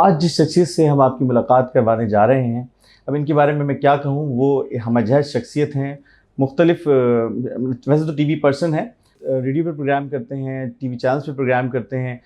आज जिस शख्सियत से हम आपकी मुलाकात करवाने जा रहे हैं, अब इनके बारे में मैं क्या कहूँ, वो हमअज़हर शख्सियत हैं। मुख्तलिफ वैसे तो टीवी पर्सन हैं, रेडियो पर प्रोग्राम करते हैं, टीवी चैनल्स पे प्रोग्राम करते हैं।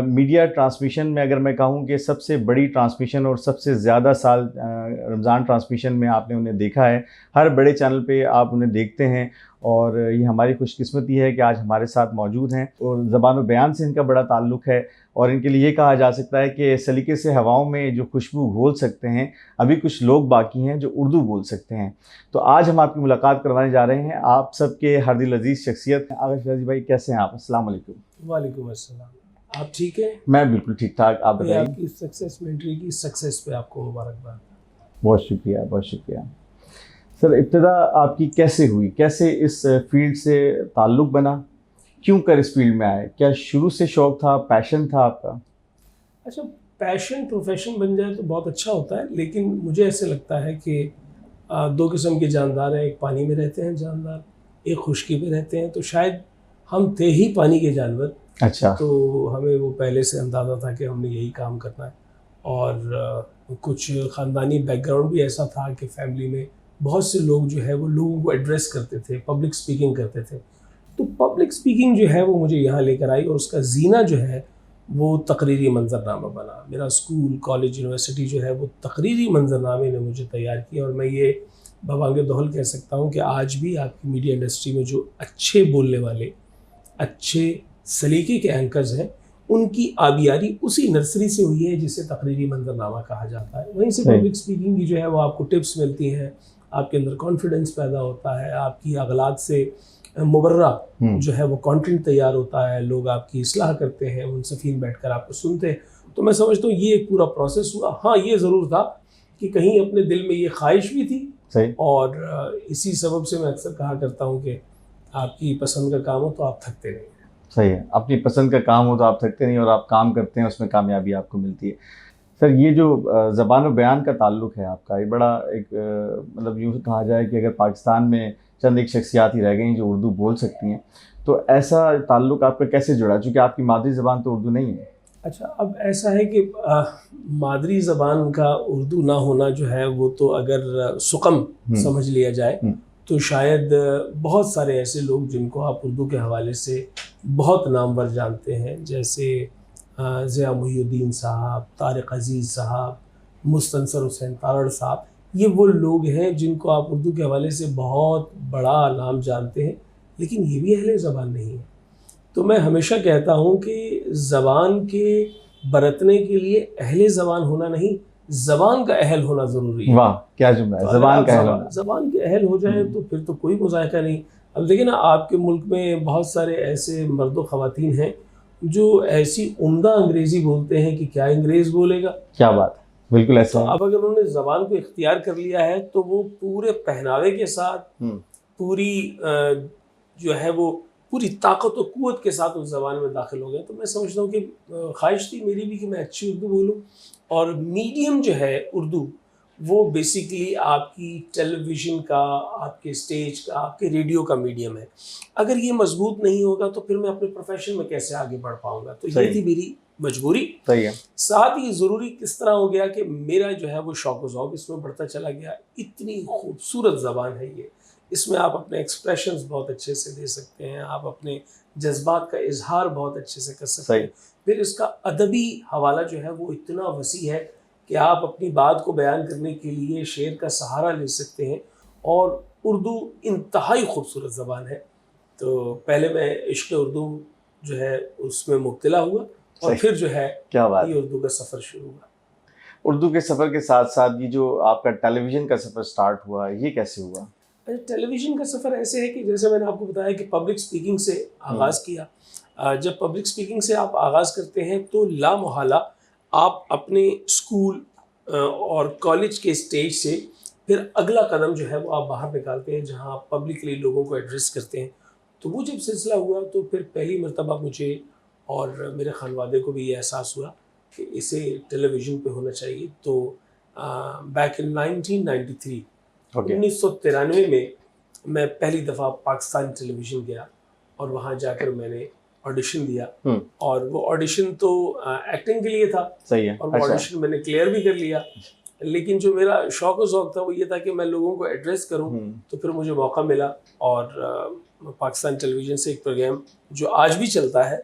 मीडिया ट्रांसमिशन में अगर मैं कहूँ कि सबसे बड़ी ट्रांसमिशन और सबसे ज़्यादा साल रमज़ान ट्रांसमिशन में आपने उन्हें देखा है। हर बड़े चैनल पे आप उन्हें देखते हैं और ये हमारी खुशकिस्मती है कि आज हमारे साथ मौजूद हैं और ज़बान व बयान से इनका बड़ा ताल्लुक़ है और इनके लिए ये कहा जा सकता है कि सलीके से हवाओं में जो खुशबू घोल सकते हैं, अभी कुछ लोग बाकी हैं जो उर्दू बोल सकते हैं। तो आज हम आपकी मुलाकात करवाने जा रहे हैं आप सबके हर दिल अज़ीज़ शख्सियत आगा शिराज़ी भाई, कैसे हैं आप? अस्सलाम वालेकुम। वालेकुम अस्सलाम। आप ठीक हैं? मैं बिल्कुल ठीक ठाक, आप बताइए। आपकी सक्सेस मिलिट्री की सक्सेस पे आपको मुबारकबाद। बहुत शुक्रिया, बहुत शुक्रिया। सर, इब्तिदा आपकी कैसे हुई? कैसे इस फील्ड से ताल्लुक़ बना? क्यों कर इस फील्ड में आए? क्या शुरू से शौक़ था, पैशन था आपका? अच्छा, पैशन प्रोफेशन बन जाए तो बहुत अच्छा होता है, लेकिन मुझे ऐसे लगता है कि दो किस्म के जानदार हैं। एक पानी में रहते हैं जानदार, एक खुश्की में रहते हैं। तो शायद हम थे ही पानी के जानवर। अच्छा। तो हमें वो पहले से अंदाज़ा था कि हमने यही काम करना है। और कुछ ख़ानदानी बैकग्राउंड भी ऐसा था कि फैमिली में बहुत से लोग जो है वो लोगों को एड्रेस करते थे, पब्लिक स्पीकिंग करते थे। तो पब्लिक स्पीकिंग जो है वो मुझे यहाँ लेकर आई और उसका जीना जो है वो तकरीरी मंजरनामा बना। मेरा स्कूल, कॉलेज, यूनिवर्सिटी जो है वो तकरीरी मंजरनामे ने मुझे तैयार किया। और मैं ये बवांगे दोहल कह सकता हूँ कि आज भी आपकी मीडिया इंडस्ट्री में जो अच्छे बोलने वाले, अच्छे सलीके के एंकर्स हैं, उनकी आबियारी उसी नर्सरी से हुई है जिसे तकरीरी मंजरनामा कहा जाता है। वहीं से पब्लिक स्पीकिंग की जो है वो आपको टिप्स मिलती हैं, आपके अंदर कॉन्फिडेंस पैदा होता है, आपकी अगलात से मुबर्रा जो है वो कंटेंट तैयार होता है, लोग आपकी इस्लाह करते हैं, मुनसफीन बैठकर आपको सुनते हैं। तो मैं समझता हूँ ये एक पूरा प्रोसेस हुआ। हाँ, ये ज़रूर था कि कहीं अपने दिल में ये ख्वाहिश भी थी। सही। और इसी सबब से मैं अक्सर कहा करता हूँ कि आपकी पसंद का काम हो तो आप थकते नहीं। सही है, अपनी पसंद का काम हो तो आप थकते नहीं और आप काम करते हैं, उसमें कामयाबी आपको मिलती है। सर, ये जो ज़बान व बयान का ताल्लुक़ है आपका, ये बड़ा एक मतलब यूँ कहा जाए कि अगर पाकिस्तान में चंद एक शख्सियात ही रह गई जो उर्दू बोल सकती हैं, तो ऐसा ताल्लुक़ आपका कैसे जुड़ा? चूँकि आपकी मादरी ज़बान तो उर्दू नहीं है। अच्छा, अब ऐसा है कि मादरी ज़बान का उर्दू ना होना जो है वो तो अगर सुकम समझ लिया जाए तो शायद बहुत सारे ऐसे लोग जिनको आप उर्दू के हवाले से बहुत नामवर जानते हैं, जैसे ज़िया मुहीउद्दीन साहब, तारिक अज़ीज़ साहब, मुस्तनसर हुसैन तारड़ साहब, ये वो लोग हैं जिनको आप उर्दू के हवाले से बहुत बड़ा नाम जानते हैं, लेकिन ये भी अहले ज़बान नहीं है। तो मैं हमेशा कहता हूँ कि ज़बान के बरतने के लिए अहले ज़बान होना नहीं, ज़बान का अहल होना ज़रूरी है। वाह, क्या जुमला है! ज़बान का अहल। ज़बान के अहल हो जाए तो फिर तो कोई मुज़ायका नहीं। अब देखिए ना, आपके मुल्क में बहुत सारे ऐसे मर्द व ख़वातीन हैं जो ऐसी उम्दा अंग्रेज़ी बोलते हैं कि क्या अंग्रेज़ बोलेगा। क्या बात है, बिल्कुल ऐसा तो है। अब अगर उन्होंने ज़बान को इख्तियार कर लिया है तो वो पूरे पहनावे के साथ, पूरी जो है वो पूरी ताकत और क़ुव्वत के साथ उस ज़बान में दाखिल हो गए। तो मैं समझता हूँ कि ख्वाहिश थी मेरी भी कि मैं अच्छी उर्दू बोलूँ। और मीडियम जो है उर्दू, वो बेसिकली आपकी टेलीविज़न का, आपके स्टेज का, आपके रेडियो का मीडियम है। अगर ये मजबूत नहीं होगा तो फिर मैं अपने प्रोफेशन में कैसे आगे बढ़ पाऊँगा? तो ये थी मेरी मजबूरी। सही है। साथ ही ज़रूरी किस तरह हो गया कि मेरा जो है वो शौक़ ज़ौक़ इसमें बढ़ता चला गया। इतनी खूबसूरत ज़बान है ये, इसमें आप अपने एक्सप्रेशंस बहुत अच्छे से दे सकते हैं, आप अपने जज्बात का इजहार बहुत अच्छे से कर सकते हैं। फिर इसका अदबी हवाला जो है वो इतना वसी है कि आप अपनी बात को बयान करने के लिए शेर का सहारा ले सकते हैं। और उर्दू इंतहाई खूबसूरत ज़बान है। तो पहले मैं इश्क़ उर्दू जो है उसमें मुब्तला हुआ और फिर जो है क्या बात, ये उर्दू का सफ़र शुरू हुआ। उर्दू के सफ़र के साथ साथ ये जो आपका टेलीविज़न का सफ़र स्टार्ट हुआ, ये कैसे हुआ? टेलीविज़न का सफ़र ऐसे है कि जैसे मैंने आपको बताया कि पब्लिक स्पीकिंग से आगाज़ किया। जब पब्लिक स्पीकिंग से आप आगाज़ करते हैं तो लामोहला आप अपने स्कूल और कॉलेज के स्टेज से फिर अगला कदम जो है वो आप बाहर निकालते हैं, जहां आप पब्लिकली लोगों को एड्रेस करते हैं। तो वो जब सिलसिला हुआ तो फिर पहली मरतबा मुझे और मेरे खानवादे को भी ये एहसास हुआ कि इसे टेलीविज़न पे होना चाहिए। तो बैक इन 1993 1993 में मैं पहली दफ़ा पाकिस्तान टेलीविज़न गया और वहाँ जाकर मैंने ऑडिशन दिया और वो ऑडिशन तो एक्टिंग के लिए था। सही है। और वो ऑडिशन मैंने क्लियर भी कर लिया, लेकिन जो मेरा शौक और शौक था वो ये था कि मैं लोगों को एड्रेस करूं। तो फिर मुझे मौका मिला और पाकिस्तान टेलीविजन से एक प्रोग्राम जो आज भी चलता है,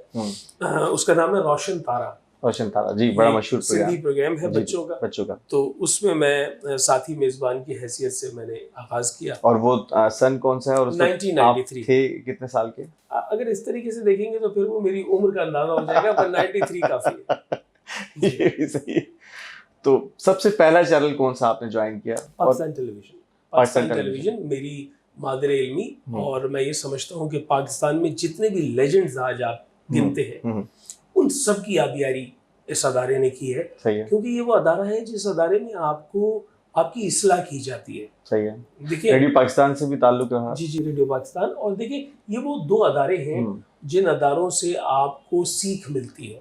उसका नाम है रोशन तारा। रोशन तारा जी, बड़ा मशहूर सिंधी प्रोग्राम है बच्चों का। तो उसमें मैं साथी मेजबान की हैसियत से मैंने आगाज किया। और वो सन कौन सा है? और 1993 थे कितने साल के? अगर इस तरीके से देखेंगे तो फिर वो मेरी उम्र का अंदाजा हो जाएगा, पर 93 काफी है। ये भी सही है। तो सबसे पहला चैनल कौन सा आपने ज्वाइन किया? पाकिस्तान टेलीविजन। पाकिस्तान टेलीविजन मेरी मादर इल्मी, और मैं ये समझता हूँ कि पाकिस्तान में जितने भी लेजेंड्स आज आप गिनते हैं उन सब की आबियारी इस अदारे ने की है। सही है। क्योंकि ये वो अदारा है जिस अदारे में आपको आपकी इस्लाह की जाती है। सही है। देखिए, रेडियो पाकिस्तान से भी ताल्लुक रहा। जी, रेडियो पाकिस्तान। और देखिए, ये वो दो अदारे हैं जिन अदारों से आपको सीख मिलती है,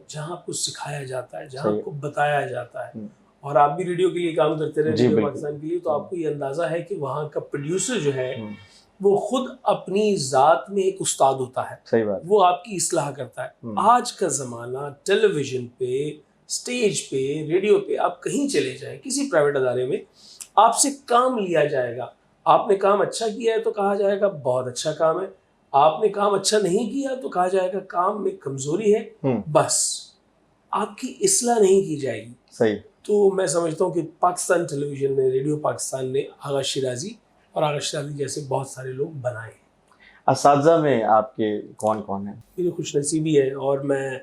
जहाँ आपको सिखाया जाता है, जहाँ आपको बताया जाता है। और आप भी रेडियो के लिए काम करते रहे, रेडियो पाकिस्तान के लिए, तो आपको ये अंदाजा है कि वहाँ का प्रोड्यूसर जो है वो खुद अपनी जात में एक उस्ताद होता है। सही बात। वो आपकी इस्लाह करता है। आज का ज़माना टेलीविज़न पे, स्टेज पे, रेडियो पे, आप कहीं चले जाएं, किसी प्राइवेट अदारे में आपसे काम लिया जाएगा। आपने काम अच्छा किया है तो कहा जाएगा बहुत अच्छा काम है, आपने काम अच्छा नहीं किया तो कहा जाएगा काम में कमज़ोरी है, बस आपकी इस्लाह नहीं की जाएगी। सही। तो मैं समझता हूँ कि पाकिस्तान टेलीविज़न ने, रेडियो पाकिस्तान ने आगा शिराजी और आगा शिराजी जैसे बहुत सारे लोग बनाए। असातिज़ा में आपके कौन कौन है? मेरी खुशनसीबी है और मैं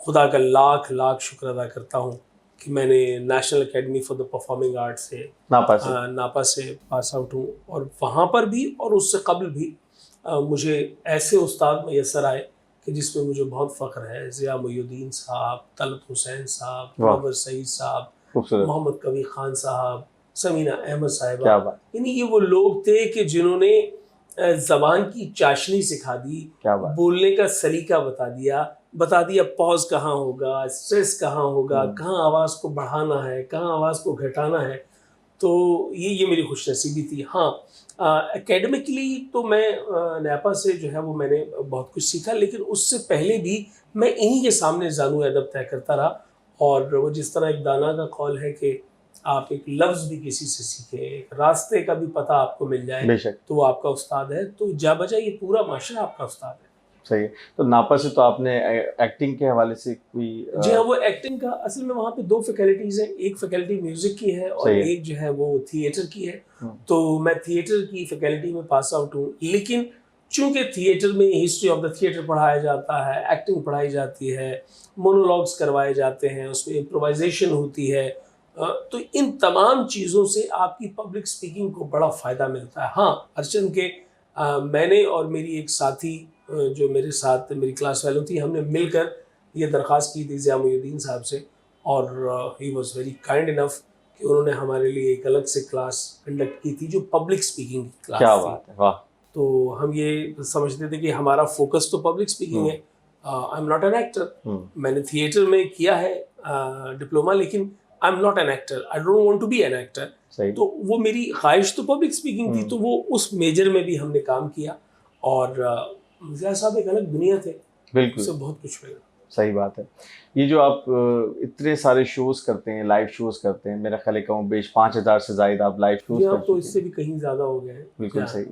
खुदा का लाख लाख शुक्र अदा करता हूँ कि मैंने national academy for the performing arts से नापा से पास आउट हूँ। और वहाँ पर भी और उससे कबल भी मुझे ऐसे उस्ताद मैसर आए कि जिसमें मुझे बहुत फ़ख्र है। ज़िया मोइनुद्दीन साहब, तलत हुसैन साहब, मुनव्वर सईद साहब, मोहम्मद कबीर खान साहब, समीना अहमद साहिबा। यानी ये वो लोग थे कि जिन्होंने ज़बान की चाशनी सिखा दी, बोलने का सलीका बता दिया पॉज कहाँ होगा, स्ट्रेस कहाँ होगा, कहाँ आवाज़ को बढ़ाना है, कहाँ आवाज़ को घटाना है। तो ये मेरी खुशनसीबी थी। हाँ, एकेडमिकली तो मैं नैपा से जो है वो मैंने बहुत कुछ सीखा, लेकिन उससे पहले भी मैं इन्हीं के सामने ज़ानू अदब तय करता रहा। और वो जिस तरह एक दाना का कौल है कि आप एक लफ्ज़ भी किसी से सीखें, एक रास्ते का भी पता आपको मिल जाए तो वो आपका उस्ताद है। तो जा बजा ये पूरा माशरा आपका उस्ताद है। सही है। तो नापा से तो आपने एक्टिंग के हवाले से कोई? जी हाँ, वो एक्टिंग का असल में वहाँ पे दो फैकल्टीज़ हैं। एक फैकल्टी म्यूज़िक की है और एक जो है वो थिएटर की है। तो मैं थिएटर की फैकल्टी में पास आउट हूँ, लेकिन चूँकि थिएटर में हिस्ट्री ऑफ द थिएटर पढ़ाया जाता है, एक्टिंग पढ़ाई जाती है, मोनोलॉग्स करवाए जाते हैं, उसमें इम्प्रोवाइजेशन होती है, तो इन तमाम चीज़ों से आपकी पब्लिक स्पीकिंग को बड़ा फ़ायदा मिलता है। हाँ, अर्चन के मैंने और मेरी एक साथी जो मेरे साथ मेरी क्लास फेलो थी, हमने मिलकर ये दरख्वास्त की थी ज़िया मोइनुद्दीन साहब से, और he was very kind enough कि उन्होंने हमारे लिए एक अलग से क्लास कंडक्ट की थी जो पब्लिक स्पीकिंग की क्लास। क्या बात है, वाह। तो हम ये समझते थे कि हमारा फोकस तो पब्लिक स्पीकिंग है। I am not an actor. मैंने थिएटर में किया है डिप्लोमा, लेकिन I am not an actor, I don't want to be an actor. तो वो मेरी ख्वाहिश तो पब्लिक स्पीकिंग थी, तो वो उस मेजर में भी हमने काम किया। और ज़िया साहब एक अलग दुनिया थे, बिल्कुल, उससे बहुत कुछ मिला। सही बात है। ये जो आप इतने सारे शोज़ करते हैं, लाइव शोज़ करते हैं, मेरा ख्याल है कहूँ बेश 5000 से ज़्यादा आप लाइव शोज़ कर तो इससे भी कहीं ज़्यादा हो गए हैं। बिल्कुल सही।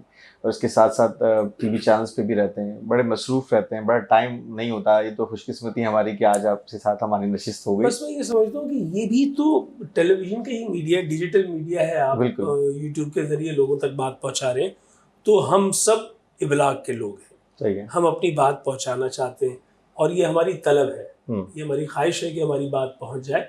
और इसके साथ साथ टीवी चैनल्स पे भी रहते हैं, बड़े मसरूफ़ रहते हैं, बड़ा टाइम नहीं होता। ये तो खुशकिस्मती हमारी कि आज आपके साथ हमारी नशिस्त हो गई। बस मैं ये समझता हूँ कि ये भी तो टेलीविज़न का ही मीडिया, डिजिटल मीडिया है। आप यूट्यूब के ज़रिए लोगों तक बात पहुँचा रहे हैं, तो हम सब इबलाग के लोग हैं। सही है। हम अपनी बात पहुँचाना चाहते हैं और ये हमारी तलब है, ये हमारी ख्वाहिश है कि हमारी बात पहुँच जाए।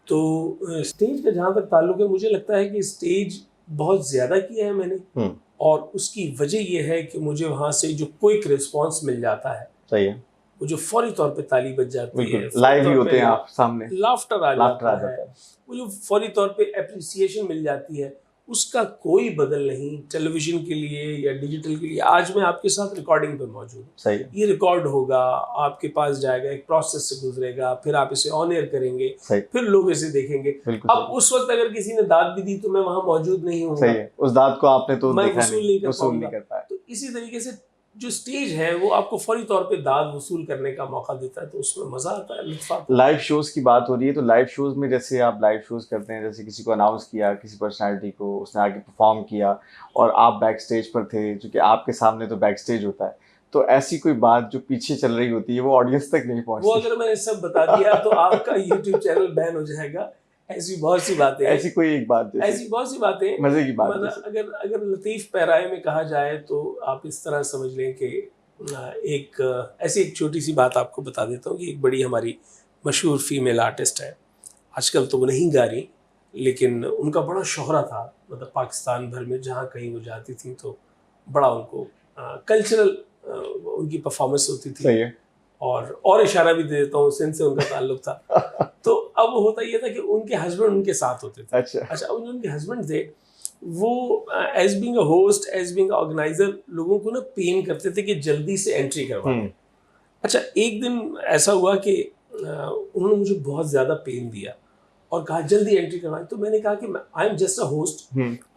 तो स्टेज का जहाँ तक ताल्लुक है, मुझे लगता है कि स्टेज बहुत ज़्यादा किया है मैंने, और उसकी वजह यह है कि मुझे वहाँ से जो क्विक रिस्पॉन्स मिल जाता है। सही है। वो जो फौरी तौर पे ताली बज जाती है, लाइव ही होते हैं आप सामने, लाफ्टर आ जाता है, वो जो फौरी तौर पे एप्रिसिएशन मिल जाती है, उसका कोई बदल नहीं टेलीविज़न के लिए या डिजिटल के लिए। आज मैं आपके साथ रिकॉर्डिंग पे मौजूद हूँ। सही है। ये रिकॉर्ड होगा, आपके पास जाएगा, एक प्रोसेस से गुजरेगा, फिर आप इसे ऑन एयर करेंगे, फिर लोग इसे देखेंगे। अब उस वक्त अगर किसी ने दाद भी दी तो मैं वहाँ मौजूद नहीं हूँ। सही है। उस दाद को आपने तो मैं वसूल नहीं कर पाया। तो इसी तरीके से जो स्टेज है वो आपको फौरी तौर पे दाद वसूल करने का मौका देता है, तो उसमें मजा आता है, लुत्फ आता है। लाइव शोज की बात हो रही है, तो लाइव शोज में जैसे आप लाइव शोज करते हैं, जैसे किसी को अनाउंस किया, किसी पर्सनालिटी को, उसने आगे परफॉर्म किया और आप बैक स्टेज पर थे, क्योंकि आपके सामने तो बैक स्टेज होता है, तो ऐसी कोई बात जो पीछे चल रही होती है वो ऑडियंस तक नहीं पहुंचती। वो अगर मैंने सब बता दिया तो आपका यूट्यूब चैनल बैन हो जाएगा। ऐसी बहुत सी बातें हैं, ऐसी कोई एक बात, ऐसी बहुत सी बातें मजे की बात, मतलब अगर लतीफ पैराए में कहा जाए तो आप इस तरह समझ लें कि ऐसी एक छोटी सी बात आपको बता देता हूँ कि एक बड़ी हमारी मशहूर फीमेल आर्टिस्ट है, आजकल तो वो नहीं गा रही, लेकिन उनका बड़ा शोहरा था, मतलब पाकिस्तान भर में जहाँ कहीं वो जाती थी तो बड़ा उनको कल्चरल उनकी परफॉर्मेंस होती थी। सही है। और इशारा भी दे देता हूँ, सिंध से उनका ताल्लुक था। तो अब होता ये था कि उनके हस्बैंड उनके साथ होते थे। अच्छा अब उनके हस्बैंड थे वो as being a host, as being organiser, लोगों को ना पेन करते थे कि जल्दी से एंट्री करवा। अच्छा एक दिन ऐसा हुआ कि उन्होंने मुझे बहुत ज़्यादा पेन दिया और कहा जल्दी एंट्री करवाएं। तो मैंने कहा कि I am just a host,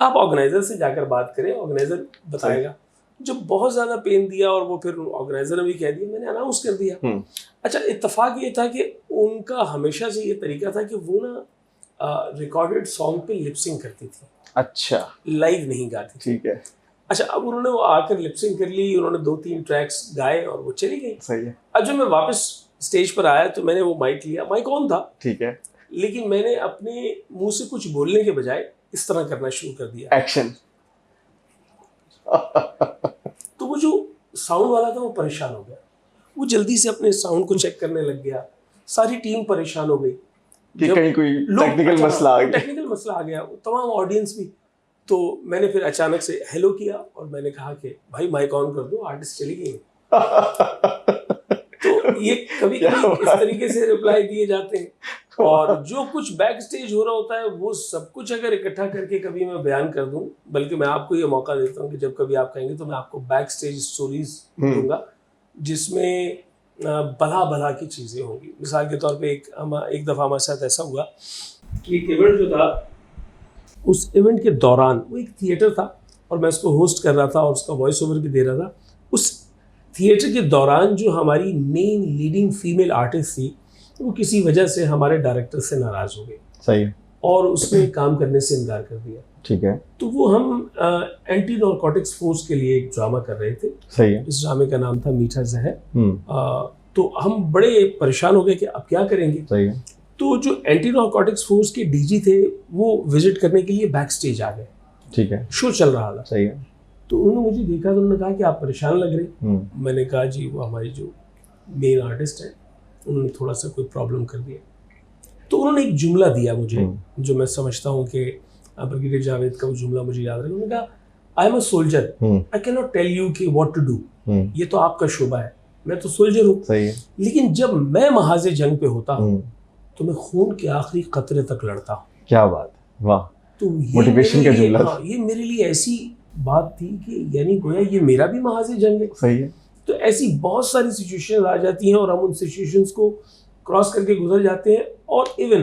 आप ऑर्गेनाइजर से जाकर बात करें, ऑर्गेनाइजर बताएगा। जब बहुत ज़्यादा पेन दिया और वो फिर ऑर्गेनाइजर ने भी कह दिया, मैंने अनाउंस कर दिया। अच्छा इत्तेफाक ये था कि उनका हमेशा से ये तरीका था कि वो ना रिकॉर्डेड सॉन्ग पे लिपसिंग करती थी। अच्छा, लाइव नहीं गाती। ठीक है। अच्छा अब उन्होंने वो आकर लिपसिंग कर ली, उन्होंने 2-3 ट्रैक्स गाए और वो चली गई। सही है। अब जब मैं वापस स्टेज पर आया तो मैंने वो माइक लिया, माइक ऑन था, ठीक है, लेकिन मैंने अपने मुंह से कुछ बोलने के बजाय इस तरह करना शुरू कर दिया, एक्शन। तो वो जो साउंड वाला था वो परेशान हो गया, वो जल्दी से अपने साउंड को चेक करने लग गया, सारी टीम परेशान हो गई कि कहीं कोई टेक्निकल मसला आ गया। टेक्निकल मसला आ गया, तमाम ऑडियंस भी। तो मैंने फिर अचानक से हेलो किया और मैंने कहा कि भाई माइक ऑन कर दो, आर्टिस्ट चली गई। तो ये कभी कभी इस तरीके से रिप्लाई दिए जाते हैं, और जो कुछ बैक स्टेज हो रहा होता है वो सब कुछ अगर इकट्ठा करके कभी मैं बयान कर दूं, बल्कि मैं आपको ये मौका देता हूं कि जब कभी आप कहेंगे तो मैं आपको बैक स्टेज स्टोरीज दूंगा जिसमें भला भला की चीज़ें होंगी। मिसाल के तौर पे एक दफ़ा हमारे साथ ऐसा हुआ कि एक इवेंट जो था, उस इवेंट के दौरान वो एक थिएटर था और मैं उसको होस्ट कर रहा था और उसका वॉइस ओवर भी दे रहा था। उस थिएटर के दौरान जो हमारी मेन लीडिंग फीमेल आर्टिस्ट थी वो किसी वजह से हमारे डायरेक्टर से नाराज़ हो गई। सही है। और उसने काम करने से इनकार कर दिया। ठीक है। तो वो हम एंटी नारकोटिक्स फोर्स के लिए एक ड्रामा कर रहे थे। सही है। इस ड्रामे का नाम था मीठा जहर। तो हम बड़े परेशान हो गए कि अब क्या करेंगे। सही है। तो जो एंटी नारकोटिक्स फोर्स के डीजी थे वो विजिट करने के लिए बैक स्टेज आ गए। ठीक है। शो चल रहा था। सही है। तो उन्होंने मुझे देखा तो उन्होंने कहा कि आप परेशान लग रहे। मैंने कहा जी वो हमारी जो मेन आर्टिस्ट है उन्होंने थोड़ा सा कोई प्रॉब्लम कर दिया। तो उन्होंने एक जुमला दिया मुझे जो मैं समझता हूँ कि ब्रिगेडियर जावेद का वो जुमला मुझे याद रहा। उन्होंने कहा I am a soldier, I can not tell you कि व्हाट टू डू, ये तो आपका शोबा है, मैं तो सोल्जर हूँ। सही है। लेकिन जब मैं महाजे जंग पे होता हूँ तो मैं खून के आखिरी कतरे तक लड़ता हूँ। क्या बात, वाह। तो मोटिवेशन का जुमला। हाँ, ये मेरे लिए ऐसी बात थी कि यानी गोया ये मेरा भी महाजे जंग है। सही है। तो ऐसी बहुत सारी सिचुएशन आ जाती हैं और हम उन सिचुएशंस को क्रॉस करके गुजर जाते हैं और इवन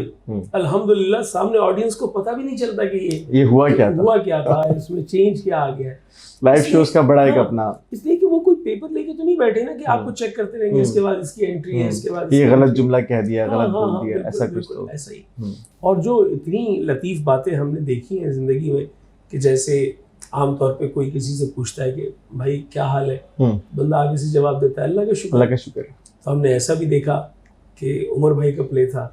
अल्हम्दुलिल्लाह सामने ऑडियंस को पता भी नहीं चलता कि ये हुआ क्या था इसमें चेंज क्या आ गया। लाइव शोज का बड़ा एक अपना, इसलिए कि वो कोई पेपर लेके तो नहीं बैठे ना कि आपको चेक करते रहेंगे इसके बाद इसकी एंट्री है, इसके बाद ये गलत जुमला कह दिया, गलत बोल दिया, ऐसा कुछ तो ऐसा ही। और जो इतनी लतीफ बातें हमने देखी हैं जिंदगी में कि जैसे आमतौर पे कोई किसी से पूछता है कि भाई क्या हाल है, बंदा आगे से जवाब देता है अल्लाह का शुक्र, अल्लाह का शुक्र। तो हमने ऐसा भी देखा कि उमर भाई का प्ले था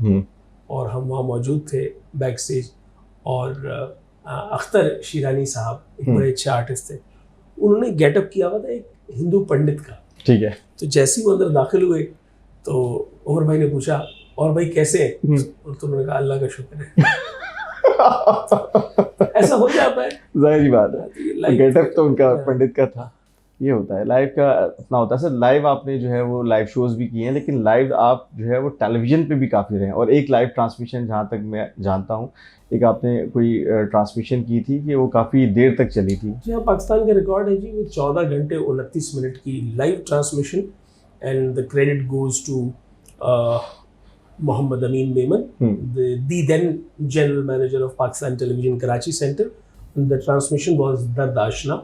और हम वहाँ मौजूद थे बैक स्टेज, और अख्तर शिरानी साहब एक बड़े अच्छे आर्टिस्ट थे, उन्होंने गेटअप किया हुआ था एक हिंदू पंडित का। ठीक है। तो जैसे ही वो अंदर दाखिल हुए तो उमर भाई ने पूछा और भाई कैसे हैं, तो उन्होंने कहा अल्लाह का शुक्र है। ऐसा हो जाता है, जाहिर बात है। गेटअप तो उनका पंडित का था। ये होता है, लाइव का अपना होता है सर। लाइव आपने जो है वो लाइव शोज भी किए हैं, लेकिन लाइव आप जो है वो टेलीविजन पे भी काफ़ी रहे हैं। और एक लाइव ट्रांसमिशन जहाँ तक मैं जानता हूँ, एक आपने कोई ट्रांसमिशन की थी कि वो काफ़ी देर तक चली थी। जी हाँ, पाकिस्तान का रिकॉर्ड है जी, वो 14 घंटे 29 मिनट की live transmission, and the credit goes to Muhammad Amin Memon, the then general manager of Pakistan Television Karachi Center. And the transmission was Dard Ashna.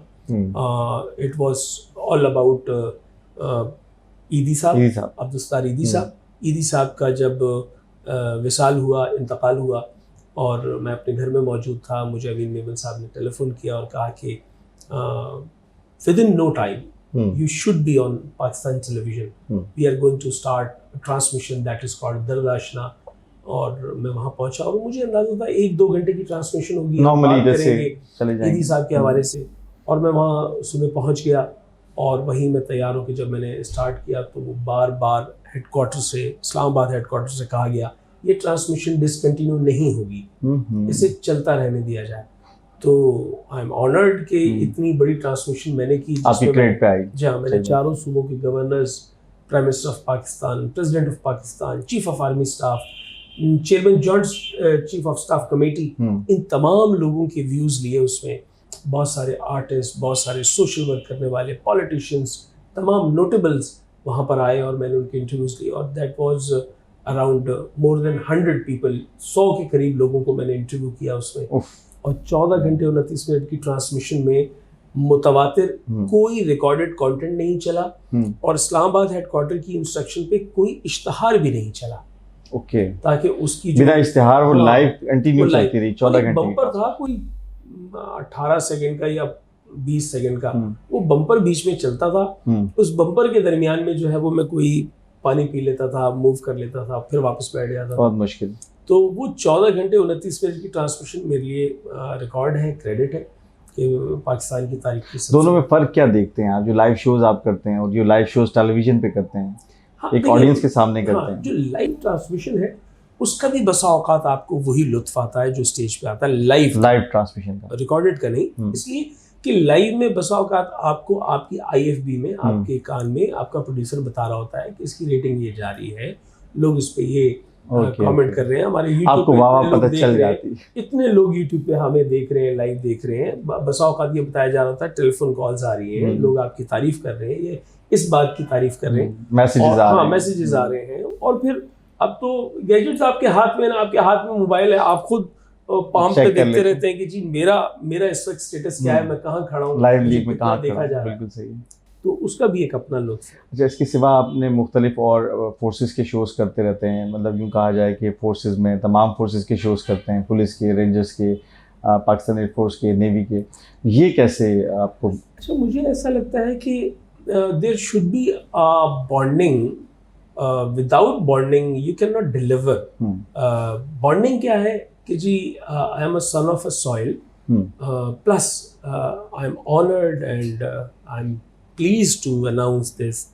It was all about ईदी साहब, अब्दुस्तार ईदी साहब। ईदी साहब का जब विसाल हुआ, इंतकाल हुआ, और मैं अपने घर में मौजूद था, मुझे अमीन मेमन साहब ने टेलीफोन किया और कहा कि within no time you should be on Pakistan television, we are going to start transmission that is called Dard Ashna. और मैं वहाँ पहुँचा और मुझे अंदाजा था 1-2 घंटे की ट्रांसमिशन होगी, नॉर्मली जैसे ईदी साहब के हवाले से। और मैं वहाँ सुबह पहुँच गया और वहीं मैं तैयार होकर जब मैंने स्टार्ट किया तो वो बार बार हेडक्वार्टर से, इस्लामाबाद हेडक्वार्टर से कहा गया ये ट्रांसमिशन डिसकंटिन्यू नहीं होगी, इसे चलता रहने दिया जाए। तो आई एम ऑनर्ड कि इतनी बड़ी ट्रांसमिशन मैंने की, आपकी क्रेडिट पे आई। जहाँ मैंने चारों सूबों के governors, prime minister of Pakistan, president of Pakistan, chief of army staff, chairman joint chief of staff committee, इन तमाम लोगों के व्यूज़ लिए उसमें। बहुत सारे आर्टिस्ट, बहुत सारे सोशल वर्क करने वाले, पॉलिटिशियंस, तमाम नोटेबल्स वहाँ पर आए और मैंने उनके इंटरव्यूज़ लिए। और that was around more than 100 people, 100 के करीब लोगों को मैंने इंटरव्यू किया उसमें। और 14 घंटे 29 मिनट की ट्रांसमिशन में मुतवातिर कोई रिकॉर्डेड कंटेंट नहीं चला, और इस्लामाबाद हेडक्वार्टर की इंस्ट्रक्शन पे कोई इश्तहार भी नहीं चला। ओके, ताकि उसकी बिना इश्तिहार वो लाइव कंटिन्यू चलती रही 14 घंटे। बम्पर था कोई 18 सेकंड का या 20 सेकंड का, वो बम्पर बीच में चलता था। उस बम्पर के दरमियान में जो है वो मैं कोई पानी पी लेता था, मूव कर लेता था, फिर वापस बैठ जाता था। बहुत मुश्किल। तो वो 14 घंटे 29 मिनट की ट्रांसमिशन मेरे लिए रिकॉर्ड है, क्रेडिट है कि पाकिस्तान की तारीख की। दोनों में फ़र्क क्या देखते हैं आप, जो लाइव शोज आप करते हैं और जो लाइव शोज टेलीविजन पे करते हैं? हाँ, एक ऑडियंस के सामने करते हैं। जो लाइव ट्रांसमिशन है उसका भी बसा औकात आपको वही लुत्फ आता है जो स्टेज पे आता है लाइव ट्रांसमिशन का, रिकॉर्डेड का नहीं। इसलिए कि लाइव में बसा औकात आपको आपकी IFB में, आपके कान में आपका प्रोड्यूसर बता रहा होता है कि इसकी रेटिंग ये जा रही है, लोग इस पे ये कमेंट कर रहे हैं, हमारे यूट्यूब पे वाह पता चल जाती है, इतने लोग यूट्यूब पे हमें देख रहे हैं, लाइव देख रहे हैं। बसा औकात ये बताया जा रहा था, टेलीफोन कॉल्स आ रही है, लोग आपकी तारीफ कर रहे हैं, ये इस बात की तारीफ कर रहे हैं, मैसेजेस आ रहे हैं। और फिर अब तो गैजेट्स आपके हाथ में ना, आपके हाथ में मोबाइल है, आप खुद पाम पे देखते रहते हैं कि जी मेरा इस वक्त स्टेटस क्या है, मैं कहाँ खड़ा हूँ, लाइव लीग में कहाँ देखा जा रहा है। बिल्कुल सही है। तो उसका भी एक अपना लुत्फ है। अच्छा, इसके सिवा आपने मुख्तलिफ और फोर्सेस के शोज़ करते रहते हैं, मतलब यूँ कहा जाए कि फोर्सेस में तमाम फोर्सेस के शोज़ करते हैं, पुलिस के, रेंजर्स के, पाकिस्तान एयरफोर्स के, नेवी के, ये कैसे आपको? अच्छा, मुझे ऐसा लगता है कि there should be a bonding, without bonding you can not deliver. Bonding क्या है कि जी I am a son of a soil, plus I am honoured and I am please to announce this.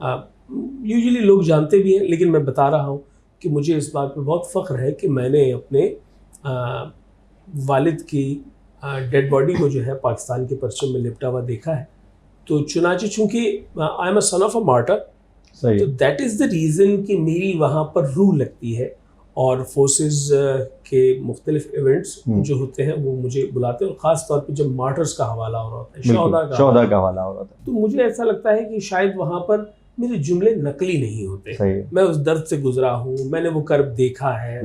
Usually लोग जानते भी हैं, लेकिन मैं बता रहा हूँ कि मुझे इस बात पे बहुत फ़ख्र है कि मैंने अपने वालिद की डेड बॉडी को जो है पाकिस्तान के परचम में लिपटा हुआ देखा है। तो चुनांचे चूँकि आई am a son of a martyr, तो दैट इज़ द रीज़न कि मेरी वहाँ पर रूह लगती है, और फोर्सेस के मुख्तलिफ इवेंट्स जो होते हैं वो मुझे बुलाते हैं, और ख़ास तौर पे जब मार्टर्स का हवाला हो रहा होता है, शोहदा का हवाला हो रहा होता है, तो मुझे ऐसा लगता है कि शायद वहाँ पर मेरे जुमले नकली नहीं होते। मैं उस दर्द से गुजरा हूँ, मैंने वो कर्ब देखा है,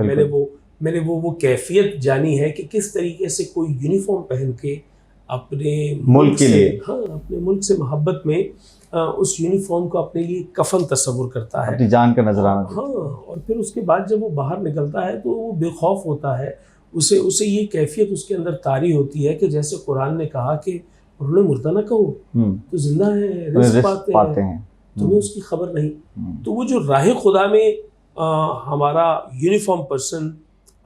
मैंने वो कैफियत जानी है कि किस तरीके से कोई यूनिफॉर्म पहन के अपने मुल्क के लिए, हाँ, अपने मुल्क से मोहब्बत में उस यूनिफॉर्म को अपने लिए कफन तस्वुर करता है, अपनी जान का नजराना। हाँ, और फिर उसके बाद जब वो बाहर निकलता है तो वो बेखौफ होता है, उसे ये कैफियत उसके अंदर तारी होती है कि जैसे कुरान ने कहा कि उन्होंने मुर्दा ना कहो तो जिंदा है, रिस्क पाते हैं, तुम्हें उसकी खबर नहीं। तो वो जो राह खुदा में हमारा यूनिफॉर्म पर्सन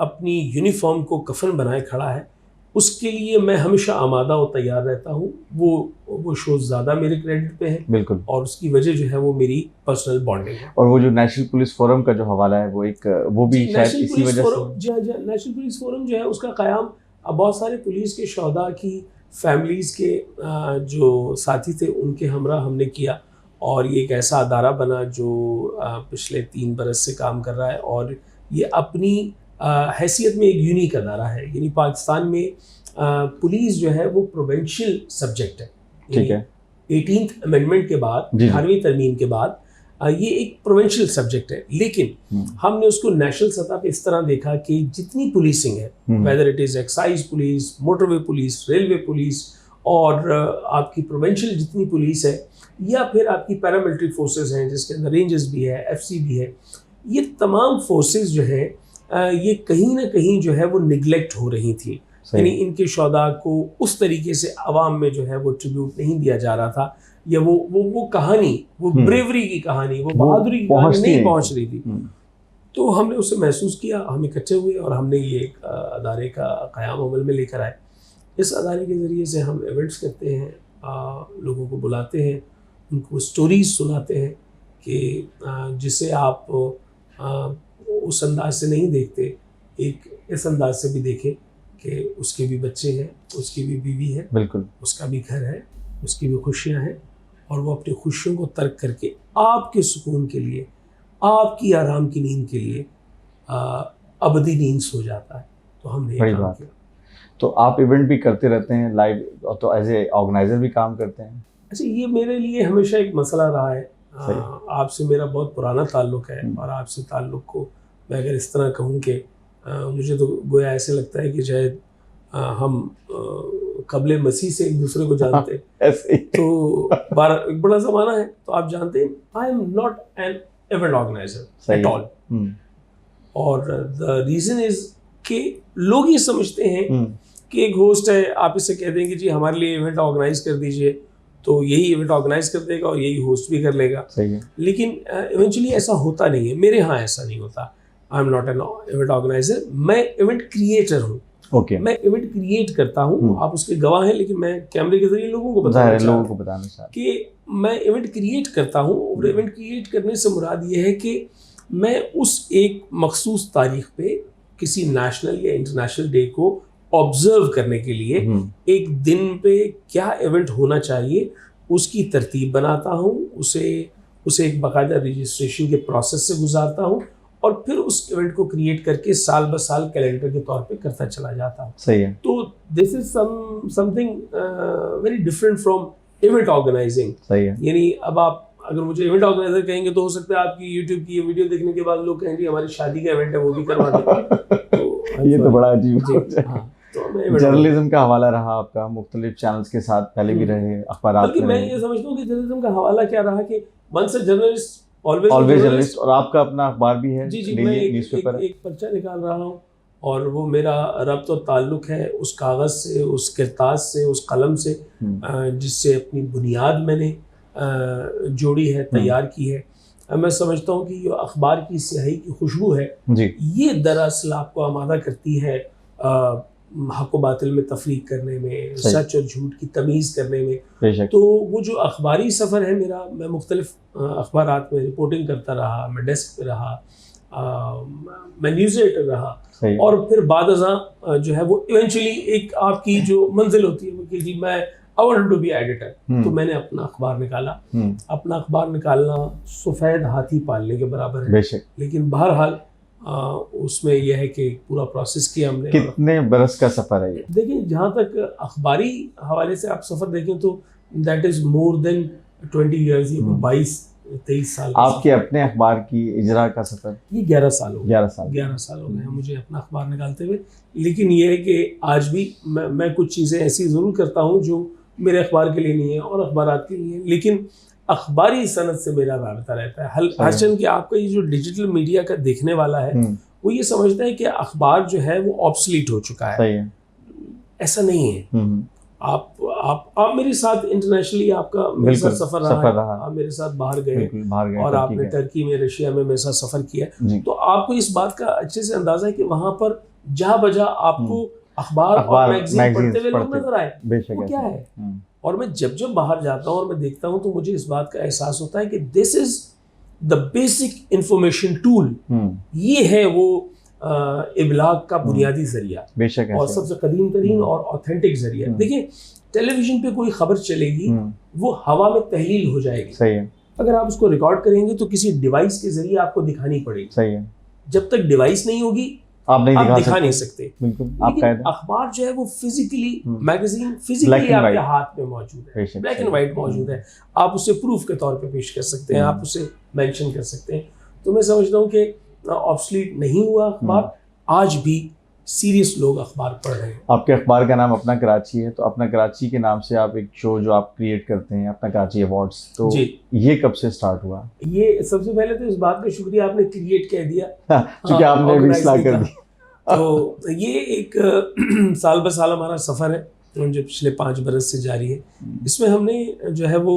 अपनी यूनिफॉर्म को कफन बनाए खड़ा है, उसके लिए मैं हमेशा आमादा और तैयार रहता हूँ। वो शोज ज़्यादा मेरे क्रेडिट पे है, बिल्कुल, और उसकी वजह जो है वो मेरी पर्सनल बॉन्डिंग है। और वो जो नेशनल पुलिस फोरम का जो हवाला है वो भी शायद इसी वजह से, नेशनल पुलिस फोरम जो है उसका क़याम बहुत सारे पुलिस के शहदा की फैमिलीज़ के जो साथी थे उनके हमरा हमने किया, और ये एक ऐसा अदारा बना जो पिछले 3 बरस से काम कर रहा है, और ये अपनी हैसियत में एक यूनिक अदारा है। यानी पाकिस्तान में पुलिस जो है वो प्रोविंशियल सब्जेक्ट है, ठीक है, 18th अमेंडमेंट के बाद, 18वीं तरमीम के बाद ये एक प्रोविंशियल सब्जेक्ट है। लेकिन हमने उसको नेशनल सतह पे इस तरह देखा कि जितनी पुलिसिंग है, whether it is excise police, motorway police, railway police और आपकी प्रोविंशियल जितनी पुलिस है या फिर आपकी पैरामिलिट्री फोर्सेस हैं जिसके अंदर रेंजर्स भी है, एफसी भी है, ये तमाम फोर्सेस जो है ये कहीं ना कहीं जो है वो निगलेक्ट हो रही थी। यानी इनके शोहदा को उस तरीके से आवाम में जो है वो ट्रिब्यूट नहीं दिया जा रहा था, या वो कहानी, वो ब्रेवरी की कहानी, वो बहादुरी की कहानी नहीं पहुंच रही थी। तो हमने उसे महसूस किया, हम इकट्ठे हुए और हमने ये एक अदारे का क़याम अमल में लेकर आए। इस अदारे के ज़रिए से हम इवेंट्स करते हैं, लोगों को बुलाते हैं, उनको स्टोरीज़ सुनाते हैं कि जिसे आप उस अंदाज से नहीं देखते, एक इस अंदाज से भी देखें कि उसके भी बच्चे हैं, उसकी भी बीवी है, बिल्कुल, उसका भी घर है, उसकी भी खुशियाँ हैं, और वो अपनी खुशियों को तर्क करके आपके सुकून के लिए, आपकी आराम की नींद के लिए अबदी नींद सो जाता है। तो हमने ये काम किया। तो आप इवेंट भी करते रहते हैं लाइव, तो एज ए ऑर्गेनाइजर भी काम करते हैं? अच्छा, ये मेरे लिए हमेशा एक मसला रहा है। आपसे मेरा बहुत पुराना ताल्लुक़ है, और आपसे ताल्लुक़ को मैं अगर इस तरह कहूँ कि मुझे तो गोया ऐसे लगता है कि शायद हम क़ब्ल मसीह से एक दूसरे को जानते हैं। तो एक बड़ा ज़माना है, तो आप जानते हैं आई am not an event organiser at all. और द रीज़न इज़ कि लोग ये समझते हैं कि एक होस्ट है, आप इसे कह देंगे जी हमारे लिए इवेंट ऑर्गेनाइज कर दीजिए, तो यही इवेंट ऑर्गेनाइज कर देगा और यही होस्ट भी कर लेगा। सही है। लेकिन इवेंचुअली ऐसा होता नहीं है। मेरे यहाँ ऐसा नहीं होता। आई am not an event organiser, मैं इवेंट क्रिएटर हूँ। मैं इवेंट क्रिएट करता हूँ, आप उसके गवाह हैं, लेकिन मैं कैमरे के जरिए लोगों को बताना चाहता हूँ कि मैं इवेंट क्रिएट करता हूँ। और इवेंट क्रिएट करने से मुराद ये है कि मैं उस एक मखसूस तारीख पे किसी नेशनल या इंटरनेशनल डे को ऑब्जर्व करने के लिए एक दिन पे क्या इवेंट होना चाहिए उसकी तरतीब बनाता हूँ, उसे एक बाकायदा रजिस्ट्रेशन के प्रोसेस से गुजारता हूँ, और फिर उस इवेंट को क्रिएट करके साल ब साल कैलेंडर के तौर पे करता चला जाता हूँ। सही है। तो this is something very different from event organising. सही है। यानी अब आप अगर मुझे इवेंट ऑर्गेनाइजर कहेंगे तो हो सकता है आपकी यूट्यूब की ये वीडियो देखने के बाद लोग कहेंगे हमारी शादी का इवेंट है वो भी करवा दें। ये तो बड़ा अजीब। हाँ, तो जर्नलिज्म का हवाला रहा आपका मुख्तलिफ चैनल्स के साथ, पहले भी रहे, अखबारात में। मैं ये समझता हूँ कि जर्नलिज्म का हवाला क्या रहा कि once a journalist always journalist. और आपका अपना अखबार भी है? जी, मैं एक पर्चा निकाल रहा हूँ, और वो मेरा रब्त और ताल्लुक़ है उस कागज़ से, उस किरतास से, उस कलम से जिससे अपनी बुनियाद मैंने जोड़ी है, तैयार की है। मैं समझता हूँ कि जो अखबार की स्याही की खुशबू है ये दरअसल आपको आमादा करती है हक़ व बातिल में तफरीक करने में, सच और झूठ की तमीज़ करने में। तो वो जो अखबारी सफ़र है मेरा, मैं मुख्तलिफ अखबारात में रिपोर्टिंग करता रहा, मैं डेस्क पे रहा, मैं न्यूज़ एडिटर रहा, और फिर बाद अज़ां जो है वो इवेंचुअली एक आपकी जो मंजिल होती है वो कि जी मैं I want to be editor, तो मैंने अपना अखबार निकाला। अपना अखबार निकालना सफ़ेद हाथी पालने के बराबर है। बेशक। लेकिन बहरहाल उसमें यह है कि पूरा प्रोसेस किया हमने। कितने बरस का सफ़र है ये? देखिए, जहाँ तक अखबारी हवाले से आप सफ़र देखें तो that is more than 20 years, 22-23 साल। आपके अपने अखबार की इजरा का सफ़र? ये 11 साल हो गए। 11 साल हो गए हैं मुझे अपना अखबार निकालते हुए। लेकिन ये है कि आज भी मैं कुछ चीज़ें ऐसी ज़रूर करता हूँ जो मेरे अखबार के लिए नहीं है और अखबारात के लिए, लेकिन अखबारी सनद से मेरा राबता रहता है। हरचंद कि आपका ये जो डिजिटल मीडिया का देखने वाला है वो ये समझता है कि अखबार जो है वो ऑब्सलीट हो चुका है। सही है। ऐसा नहीं है। आप मेरे साथ इंटरनेशनली आपका मेरे साथ सफर रहा, आप मेरे साथ बाहर गए और आपने टर्की में, रशिया में मेरे साथ सफर किया, तो आपको इस बात का अच्छे से अंदाजा है कि वहां पर जहाँ बजा आपको अखबार और मैगजीन पढ़ते हुए लोग नजर आए। वो क्या है? और मैं जब बाहर जाता हूँ और मैं देखता हूँ तो मुझे इस बात का एहसास होता है कि this is the basic information tool. ये है वो इबलाग का बुनियादी जरिया और सबसे कदीम तरीन और ऑथेंटिक जरिया। देखिए, टेलीविजन पे कोई खबर चलेगी वो हवा में तहलील हो जाएगी। सही है। अगर आप उसको रिकॉर्ड करेंगे तो किसी डिवाइस के जरिए आपको दिखानी पड़ेगी। सही है। जब तक डिवाइस नहीं होगी आप दिखा नहीं सकते। लेकिन अखबार जो है वो फिजिकली, मैगजीन फिजिकली आपके हाथ में मौजूद है, ब्लैक एंड व्हाइट मौजूद है। आप उसे प्रूफ के तौर पे पेश कर सकते हैं, आप उसे मेंशन कर सकते हैं। तो मैं समझता हूँ कि ऑब्सलीट नहीं हुआ अखबार। आज भी सीरियस लोग अखबार पढ़ रहे हैं। आपके अखबार का नाम अपना कराची है, तो अपना कराची के नाम से आप एक शो जो आप क्रिएट करते हैं, अपना कराची अवार्ड्स, तो जी। ये कब से स्टार्ट हुआ? ये सबसे पहले तो इस बात का शुक्रिया, आपने क्रिएट कह दिया, क्योंकि आपने अभी organize इस्लाह नहीं कर कहा। दी। तो ये एक साल ब साल हमारा सफ़र है जो पिछले 5 बरस से जारी है। इसमें हमने जो है वो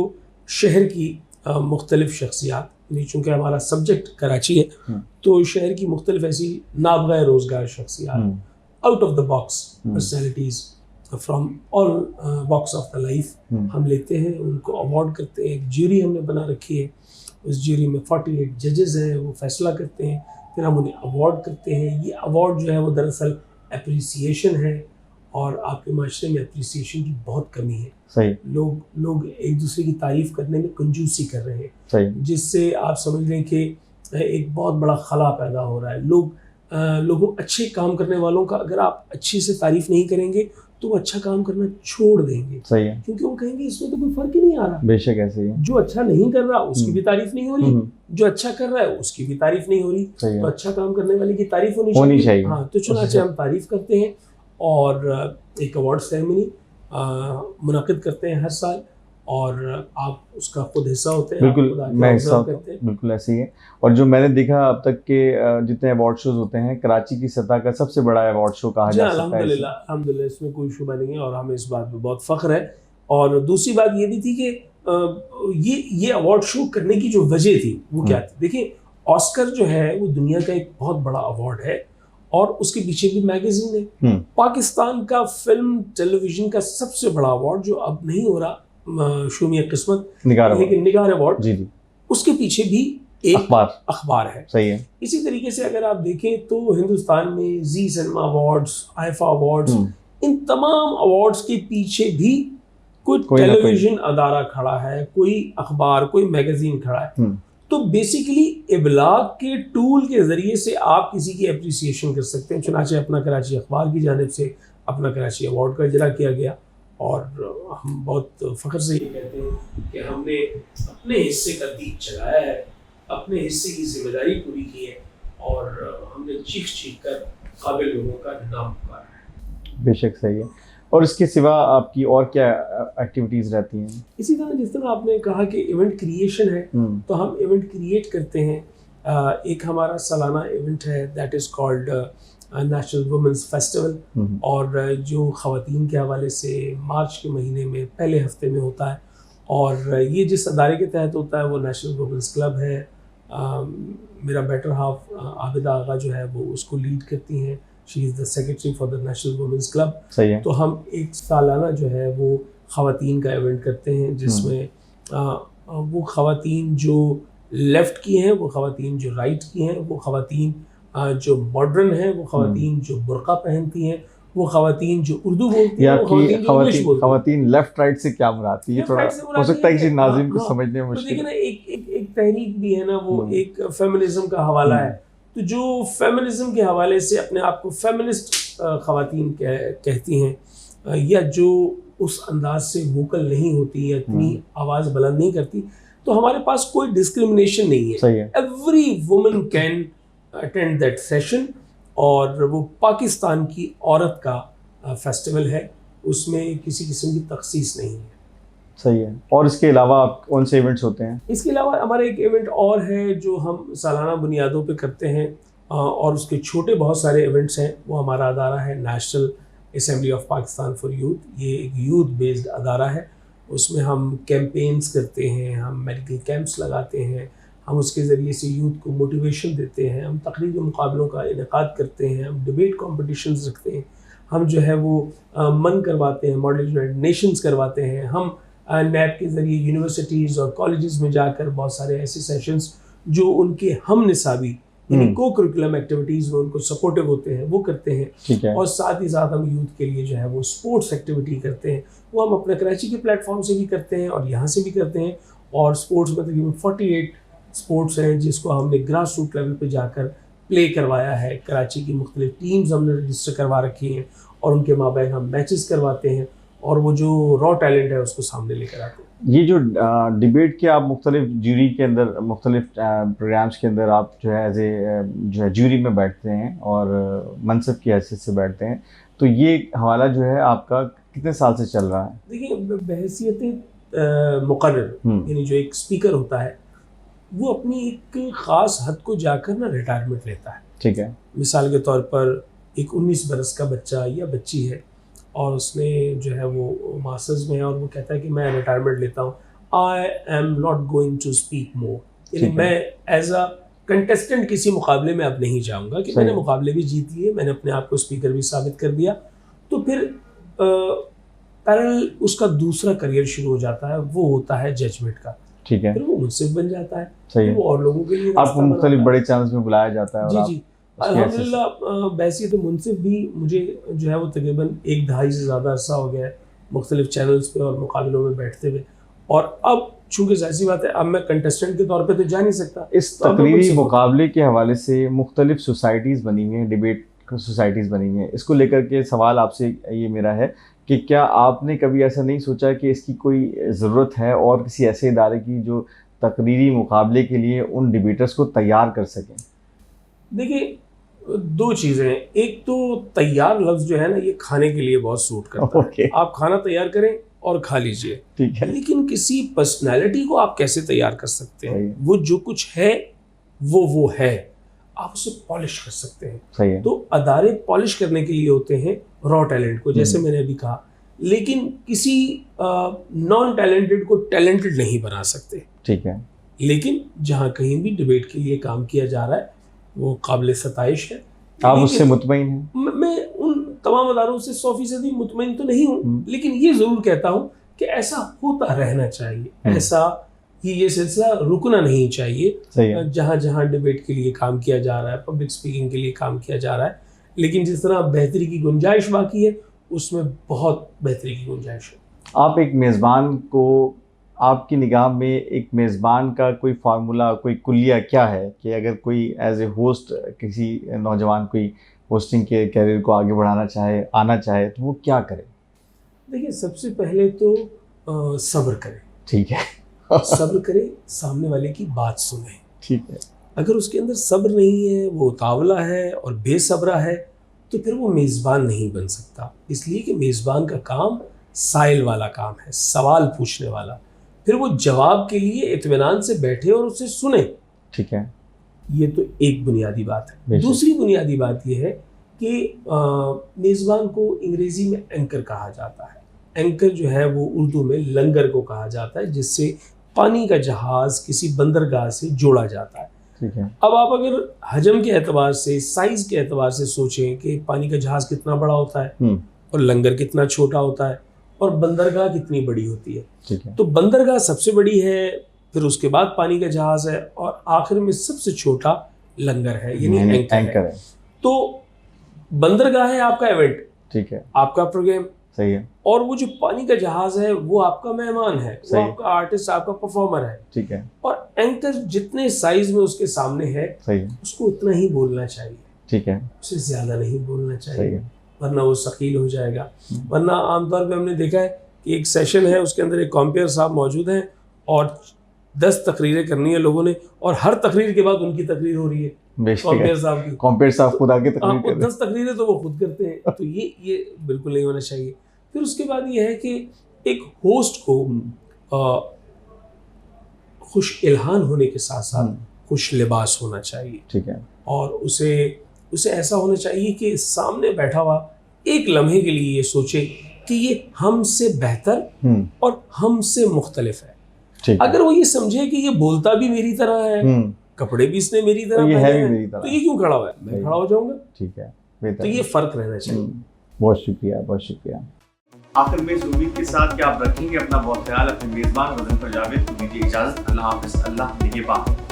शहर की मुख्तलिफ शख्सियात, चूँकि हमारा सब्जेक्ट कराची है तो शहर की मुख्तलिफ ऐसी नाबग़ा रोज़गार शख्सियात, out of the box personalities from all walks of the life हम लेते हैं, उनको अवार्ड करते हैं। एक ज्यूरी हमने बना रखी है, उस ज्यूरी में 48 जजेस हैं, वो फैसला करते हैं, फिर हम उन्हें अवार्ड करते हैं। ये अवार्ड जो है वो दरअसल अप्रिसिएशन है, और आपके माशरे में अप्रिसिएशन की बहुत कमी है। सही। लोग एक दूसरे की तारीफ़ करने में कंजूसी कर रहे हैं। सही। जिससे आप समझ लें कि एक बहुत बड़ा खला पैदा हो रहा है। लोगों अच्छे काम करने वालों का अगर आप अच्छे से तारीफ़ नहीं करेंगे तो वो अच्छा काम करना छोड़ देंगे। सही है। क्योंकि वो कहेंगे इसमें तो कोई फ़र्क ही नहीं आ रहा। बेशक ऐसे ही है। जो अच्छा नहीं कर रहा उसकी भी तारीफ़ नहीं हो रही, जो अच्छा कर रहा है उसकी भी तारीफ़ नहीं हो रही। तो अच्छा काम करने वाले की तारीफ़ होनी चाहिए। हाँ, तो चुनाचे हम तारीफ़ करते हैं और एक अवार्ड सेरेमनी मुनाकिद करते हैं हर साल, और आप उसका खुद हिस्सा होते हैं। बिल्कुल, मैं हिस्सा होता हूँ। बिल्कुल ऐसे ही है। और जो मैंने देखा अब तक के जितने अवार्ड शोज होते हैं, कराची की सतह का सबसे बड़ा अवार्ड शो कहा जा सकता है। अल्हम्दुलिल्लाह, इसमें कोई शुबा नहीं है और हमें इस बात पे बहुत फ़ख्र है। और दूसरी बात ये भी थी कि ये अवार्ड शो करने की जो वजह थी वो क्या थी। देखिए, ऑस्कर जो है वो दुनिया का एक बहुत बड़ा अवार्ड है, और उसके पीछे भी मैगजीन है। पाकिस्तान का फिल्म टेलीविज़न का सबसे बड़ा अवार्ड जो अब नहीं हो रहा, शूमिया किस्मत, लेकिन निगार अवार्ड, जी, उसके पीछे भी एक अखबार है। सही है। इसी तरीके से अगर आप देखें तो हिंदुस्तान में जी सिनेमा अवार्ड्स, आईफा अवार्ड्स, इन तमाम अवार्ड्स के पीछे भी कोई टेलीविज़न अदारा खड़ा है, कोई अखबार, कोई मैगजीन खड़ा है। तो बेसिकली इबलाग के टूल के ज़रिए से आप किसी की अप्रिसिएशन कर सकते हैं। चुनाचे अपना कराची अखबार की जानिब से अपना कराची अवार्ड का इजरा किया गया, और हम बहुत फ़ख्र से ये कहते हैं कि हमने अपने हिस्से का दीप जलाया है, अपने हिस्से की जिम्मेदारी पूरी की है, और हमने चीख कर काबिल लोगों का नाम पुकारा है। बेशक सही है। और इसके सिवा आपकी और क्या एक्टिविटीज़ रहती हैं? इसी तरह जिस तरह आपने कहा कि इवेंट क्रिएशन है, तो हम इवेंट क्रिएट करते हैं। एक हमारा सालाना इवेंट है, that is called national women's festival, और जो ख़वातीन के हवाले से मार्च के महीने में पहले हफ्ते में होता है, और ये जिस अदारे के तहत होता है वो नेशनल वुमेंस क्लब है। मेरा बेटर हाफ आबिदा आगा जो है वो उसको लीड करती हैं, she is the secretary for the national women's club. सही है। तो हम एक सालाना जो है वो ख़वातीन का इवेंट करते हैं, जिसमें वो ख़वातीन जो लेफ़्ट की हैं, वो ख़वातीन जो राइट की हैं, वो ख़वातीन जो मॉडर्न हैं, वो ख़वातीन जो बुर्का पहनती हैं, वो ख़वातीन जो उर्दू बोलती हैं, वो ख़वातीन जो इंग्लिश बोलती हैं। ख़वातीन लेफ्ट राइट से क्या मुराद है? ये थोड़ा हो सकता है कि नाज़रीन को समझने में मुश्किल। तो देखिए ना, एक तहरीक भी है ना, वो एक फेमिनिज्म का हवाला है। तो जो फेमिनिज्म के हवाले से अपने आप को फेमिनिस्ट ख़वातीन कहती हैं, या जो उस अंदाज से वोकल नहीं होती या इतनी आवाज़ बुलंद नहीं करती, तो हमारे पास कोई डिस्क्रिमिनेशन नहीं है। Every woman can attend that session, और वो पाकिस्तान की औरत का फेस्टिवल है, उसमें किसी किस्म की तखसीस नहीं है। सही है। और इसके अलावा आप कौन से इवेंट्स होते हैं? इसके अलावा हमारा एक इवेंट और है जो हम सालाना बुनियादों पे करते हैं, और उसके छोटे बहुत सारे इवेंट्स हैं। वो हमारा अदारा है national assembly of Pakistan for youth. ये एक यूथ बेस्ड अदारा है। उसमें हम कैंपेन्स करते हैं, हम मेडिकल कैंप्स लगाते हैं, हम उसके ज़रिए से यूथ को मोटिवेशन देते हैं, हम तकरीरी मुकाबलों का इनेकाद करते हैं, हम डिबेट कॉम्पिटिशन्स रखते हैं, हम जो है वो मन करवाते हैं, मॉडल यूनाइटेड नेशंस करवाते हैं, हम नैब के ज़रिए यूनिवर्सिटीज़ और कॉलेजेस में जाकर बहुत सारे ऐसे सेशंस जो उनके हम निसाबी यानी को करिकुलम एक्टिविटीज़ में उनको सपोर्टिव होते हैं वो करते हैं। और साथ ही साथ हम यूथ के लिए जो है वो स्पोर्ट्स एक्टिविटी करते हैं, वो हम अपने कराची के प्लेटफॉर्म से भी करते हैं और यहाँ से भी करते हैं। और स्पोर्ट्स में तकरीबन 48 स्पोर्ट्स हैं जिसको हमने ग्रास रूट लेवल पे जाकर प्ले करवाया है। कराची की मुख्तलिफ टीम्स हमने रजिस्टर करवा रखी हैं और उनके माबैन हम मैचेस करवाते हैं और वो जो रॉ टैलेंट है उसको सामने लेकर आते हैं। ये जो डिबेट के आप मुख्तलिफ ज्यूरी के अंदर, मुख्तलिफ प्रोग्राम्स के अंदर आप जो है एज ए जो है ज्यूरी में बैठते हैं और मनसब की हैसियत से बैठते हैं, तो ये हवाला जो है आपका कितने साल से चल रहा है? देखिए, बहैसियत मुकर्रर यानी जो एक स्पीकर होता है वो अपनी एक ख़ास हद को जाकर ना रिटायरमेंट लेता है। ठीक है। मिसाल के तौर पर एक 19 बरस का बच्चा या बच्ची है और उसने जो है वो मास्टर्स में है और वो कहता है कि मैं रिटायरमेंट लेता हूँ, I am not going to speak more, यानी मैं एज अ कंटेस्टेंट किसी मुकाबले में अब नहीं जाऊँगा कि मैंने मुकाबले भी जीत लिए, मैंने अपने आप को स्पीकर भी साबित कर दिया। तो फिर पैरेलल उसका दूसरा करियर शुरू हो जाता है, वो होता है जजमेंट का। ठीक है। फिर वो मुंसिफ बन जाता है। सही है। वो और लोगों के लिए आपको मुख्तलिफ बड़े चैनल्स में बुलाया जाता है। जी जी, अल्हम्दुलिल्लाह बहैसियत मुंसिफ भी मुझे जो है वो तकरीबन 1 दहाई से ज़्यादा अरसा हो गया है मुख्तलिफ चैनल्स पे और मुकाबलों में बैठते हुए। और अब चूँकि ज़ाहिर बात है अब मैं कंटेस्टेंट के तौर पे तो जा नहीं सकता। इस तकरीरी मुकाबले के हवाले से मुख्तलिफ सोसाइटीज़ बनी हुई हैं, डिबेट सोसाइटीज़ बनी हुई हैं, इसको लेकर के सवाल आपसे ये मेरा है कि क्या आपने कभी ऐसा नहीं सोचा कि इसकी कोई ज़रूरत है और किसी ऐसे इदारे की जो तकरीरी मुकाबले के लिए उन डिबेटर्स को तैयार कर सकें? देखिए, 2 चीज़ें हैं। एक तो तैयार लफ्ज़ जो है ना ये खाने के लिए बहुत सूट करता है। आप खाना तैयार करें और खा लीजिए, ठीक है। लेकिन किसी पर्सनैलिटी को आप कैसे तैयार कर सकते हैं? वो जो कुछ है वो है, आप उसे पॉलिश कर सकते हैं। सही है। तो अदारे पॉलिश करने के लिए होते हैं रॉ टैलेंट को, जैसे मैंने अभी कहा, लेकिन किसी नॉन टैलेंटेड को टैलेंटेड नहीं बना सकते। ठीक है। लेकिन जहाँ कहीं भी डिबेट के लिए काम किया जा रहा है वो काबिल सताइश है। आप उससे मुतमईन हैं? मैं उन तमाम अदारों से 100% मुतमईन तो नहीं हूँ, लेकिन ये ज़रूर कहता हूँ कि ऐसा होता रहना चाहिए, ऐसा ये सिलसिला रुकना नहीं चाहिए। जहाँ जहाँ डिबेट के लिए काम किया जा रहा है, पब्लिक स्पीकिंग के लिए काम किया जा रहा है, लेकिन जिस तरह बेहतरी की गुंजाइश बाकी है उसमें बहुत बेहतरी की गुंजाइश है। आप एक मेज़बान को, आपकी निगाह में एक मेज़बान का कोई फार्मूला, कोई कुल्लिया क्या है कि अगर कोई एज ए होस्ट किसी नौजवान कोई होस्टिंग के कैरियर को आगे बढ़ाना चाहे, आना चाहे, तो वो क्या करे? देखिए, सबसे पहले तो सब्र करे। ठीक है। सब्र करे, सामने वाले की बात सुने। ठीक है। अगर उसके अंदर सब्र नहीं है, वो उतावला है और बेसब्रा है, तो फिर वो मेज़बान नहीं बन सकता। इसलिए कि मेज़बान का काम साइल वाला काम है, सवाल पूछने वाला। फिर वो जवाब के लिए इत्मीनान से बैठे और उसे सुने। ठीक है। ये तो एक बुनियादी बात है। दूसरी बुनियादी बात ये है कि मेज़बान को अंग्रेज़ी में एंकर कहा जाता है। एंकर जो है वो उर्दू में लंगर को कहा जाता है, जिससे पानी का जहाज़ किसी बंदरगाह से जोड़ा जाता है। ठीक है। अब आप अगर हजम के एतबार से, साइज़ के एतबार से सोचें कि पानी का जहाज़ कितना बड़ा होता है और लंगर कितना छोटा होता है और बंदरगाह कितनी बड़ी होती है, ठीक है, तो बंदरगाह सबसे बड़ी है, फिर उसके बाद पानी का जहाज़ है और आखिर में सबसे छोटा लंगर है, यानी एंकर है। तो बंदरगाह है आपका इवेंट, ठीक है, आपका प्रोग्राम, सही है, और वो जो पानी का जहाज है वो आपका मेहमान है, वो आपका आर्टिस्ट, आपका परफॉर्मर है, ठीक है। और एंकर जितने साइज में उसके सामने है, सही है, उसको उतना ही बोलना चाहिए, ठीक है, उससे ज्यादा नहीं बोलना चाहिए, सही है, वरना वो सकील हो जाएगा। वरना आमतौर पे हमने देखा है कि एक सेशन है, उसके अंदर एक कॉम्पेयर साहब मौजूद हैं और 10 तकरीरें करनी है लोगों ने, और हर तकरीर के बाद उनकी तकरीर हो रही है कॉम्पेयर साहब की। कॉम्पेयर साहब खुद आके तकरीर कर रहे हैं, 10 तकरीरें तो वो खुद करते हैं। तो ये बिल्कुल नहीं होना चाहिए। फिर उसके बाद ये है कि एक होस्ट को खुश इल्हान होने के साथ साथ खुश लिबास होना चाहिए, ठीक है, और उसे ऐसा होना चाहिए कि सामने बैठा हुआ एक लम्हे के लिए ये सोचे कि ये हमसे बेहतर और हमसे मुख्तलिफ है। अगर वो ये समझे कि ये बोलता भी मेरी तरह है, कपड़े भी इसने मेरी तरह पहने हैं, तो ये क्यों खड़ा हुआ है, मैं खड़ा हो जाऊंगा। ठीक है, तो ये फर्क रहना चाहिए। बहुत शुक्रिया, बहुत शुक्रिया। आखिर में इस उम्मीद के साथ कि आप रखेंगे अपना बहुत ख्याल, अपने मेज़बान वज़न पर जावेद को दीजिए इजाज़त। अल्लाह हाफ़िज़, अल्लाह निगहबान।